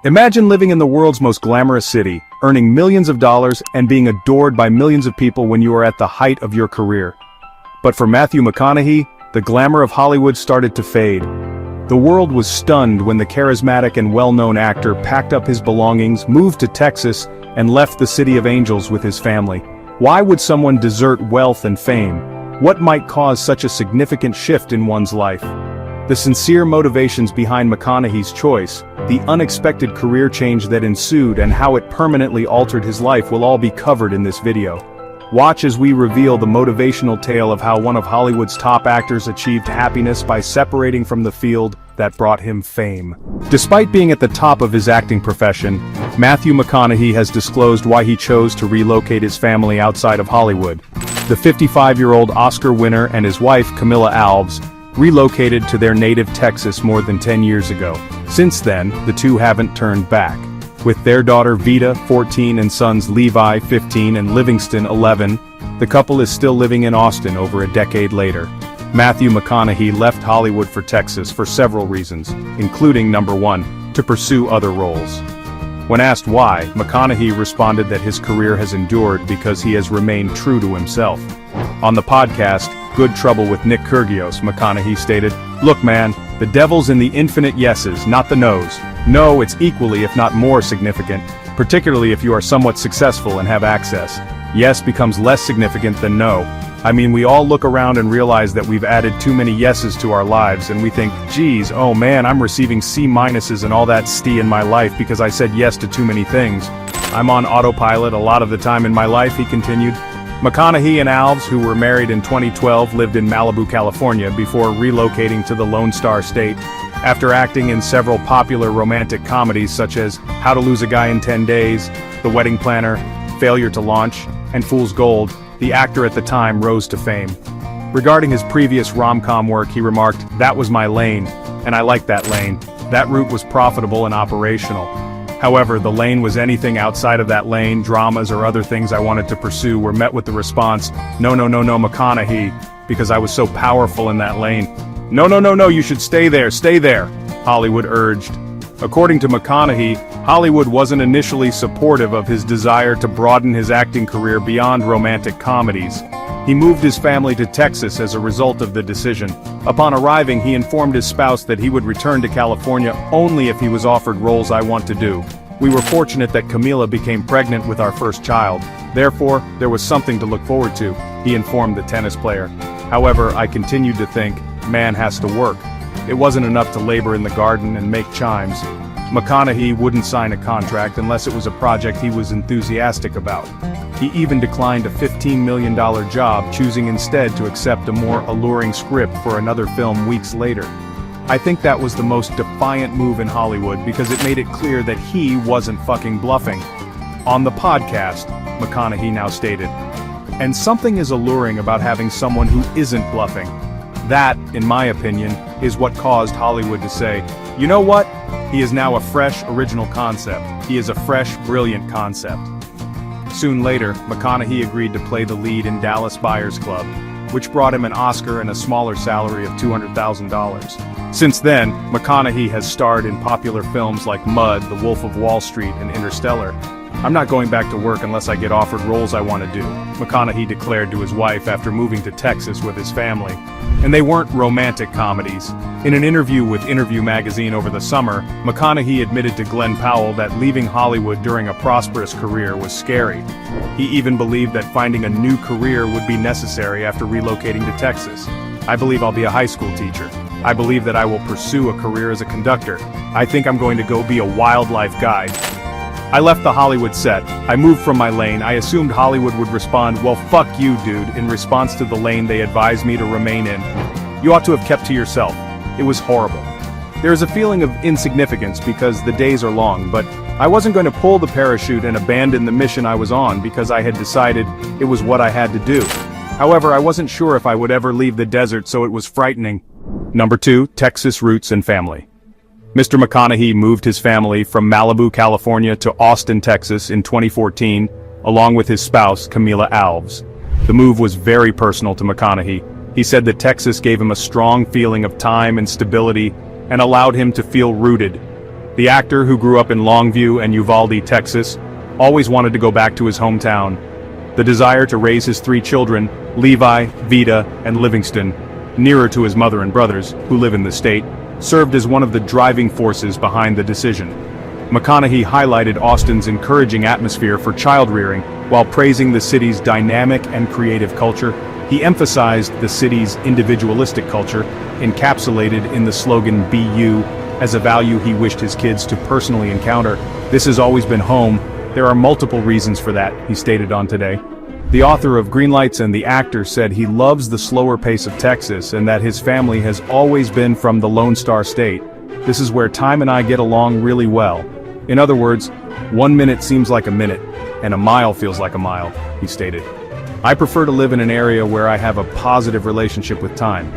Imagine living in the world's most glamorous city, earning millions of dollars and being adored by millions of people when you are at the height of your career. But for Matthew McConaughey, the glamour of Hollywood started to fade. The world was stunned when the charismatic and well-known actor packed up his belongings, moved to Texas, and left the City of Angels with his family. Why would someone desert wealth and fame? What might cause such a significant shift in one's life? The sincere motivations behind McConaughey's choice, the unexpected career change that ensued and how it permanently altered his life will all be covered in this video. Watch as we reveal the motivational tale of how one of Hollywood's top actors achieved happiness by separating from the field that brought him fame. Despite being at the top of his acting profession, Matthew McConaughey has disclosed why he chose to relocate his family outside of Hollywood. The 55-year-old Oscar winner and his wife, Camilla Alves, relocated to their native Texas more than 10 years ago. Since then, the two haven't turned back. With their daughter Vita, 14, and sons Levi, 15, and Livingston, 11, the couple is still living in Austin over a decade later. Matthew McConaughey left Hollywood for Texas for several reasons, including number 1, to pursue other roles. When asked why, McConaughey responded that his career has endured because he has remained true to himself. On the podcast, Good Trouble with Nick Kyrgios, McConaughey stated, "Look man, the devil's in the infinite yeses, not the no's. No, it's equally if not more significant, particularly if you are somewhat successful and have access. Yes becomes less significant than no. I mean, we all look around and realize that we've added too many yeses to our lives and we think, geez, oh man, I'm receiving C minuses and all that st in my life because I said yes to too many things. I'm on autopilot a lot of the time in my life," he continued. McConaughey and Alves, who were married in 2012, lived in Malibu, California before relocating to the Lone Star State. After acting in several popular romantic comedies such as How to Lose a Guy in 10 Days, The Wedding Planner, Failure to Launch, and Fool's Gold, the actor at the time rose to fame. Regarding his previous rom-com work, he remarked, "That was my lane, and I liked that lane. That route was profitable and operational. However, the lane was anything outside of that lane, dramas or other things I wanted to pursue were met with the response, no, McConaughey, because I was so powerful in that lane. No, you should stay there, Hollywood urged. According to McConaughey, Hollywood wasn't initially supportive of his desire to broaden his acting career beyond romantic comedies. He moved his family to Texas as a result of the decision. Upon arriving, he informed his spouse that he would return to California only if he was offered roles I want to do. We were fortunate that Camila became pregnant with our first child. Therefore, there was something to look forward to, he informed the tennis player. However, I continued to think, man has to work. It wasn't enough to labor in the garden and make chimes. McConaughey wouldn't sign a contract unless it was a project he was enthusiastic about. He even declined a $15 million job, choosing instead to accept a more alluring script for another film weeks later. I think that was the most defiant move in Hollywood because it made it clear that he wasn't fucking bluffing. On the podcast, McConaughey now stated, "And something is alluring about having someone who isn't bluffing. That, in my opinion, is what caused Hollywood to say, you know what? He is now a fresh, original concept. He is a fresh, brilliant concept." Soon later, McConaughey agreed to play the lead in Dallas Buyers Club, which brought him an Oscar and a smaller salary of $200,000. Since then, McConaughey has starred in popular films like Mud, The Wolf of Wall Street, and Interstellar. "I'm not going back to work unless I get offered roles I want to do," McConaughey declared to his wife after moving to Texas with his family. And they weren't romantic comedies. In an interview with Interview magazine over the summer, McConaughey admitted to Glenn Powell that leaving Hollywood during a prosperous career was scary. He even believed that finding a new career would be necessary after relocating to Texas. "I believe I'll be a high school teacher. I believe that I will pursue a career as a conductor. I think I'm going to go be a wildlife guide. I left the Hollywood set. I moved from my lane. I assumed Hollywood would respond, well fuck you dude, in response to the lane they advised me to remain in. You ought to have kept to yourself. It was horrible. There is a feeling of insignificance because the days are long, but I wasn't going to pull the parachute and abandon the mission I was on because I had decided it was what I had to do. However, I wasn't sure if I would ever leave the desert, so it was frightening." Number 2, Texas roots and family. Mr. McConaughey moved his family from Malibu, California to Austin, Texas in 2014, along with his spouse, Camilla Alves. The move was very personal to McConaughey. He said that Texas gave him a strong feeling of time and stability and allowed him to feel rooted. The actor, who grew up in Longview and Uvalde, Texas, always wanted to go back to his hometown. The desire to raise his 3 children, Levi, Vida, and Livingston, nearer to his mother and brothers, who live in the state, served as one of the driving forces behind the decision. McConaughey highlighted Austin's encouraging atmosphere for child-rearing, while praising the city's dynamic and creative culture. He emphasized the city's individualistic culture, encapsulated in the slogan "Be You," as a value he wished his kids to personally encounter. "This has always been home. There are multiple reasons for that," he stated on Today. The author of Greenlights and the actor said he loves the slower pace of Texas and that his family has always been from the Lone Star State. "This is where time and I get along really well. In other words, 1 minute seems like a minute, and a mile feels like a mile," he stated. "I prefer to live in an area where I have a positive relationship with time.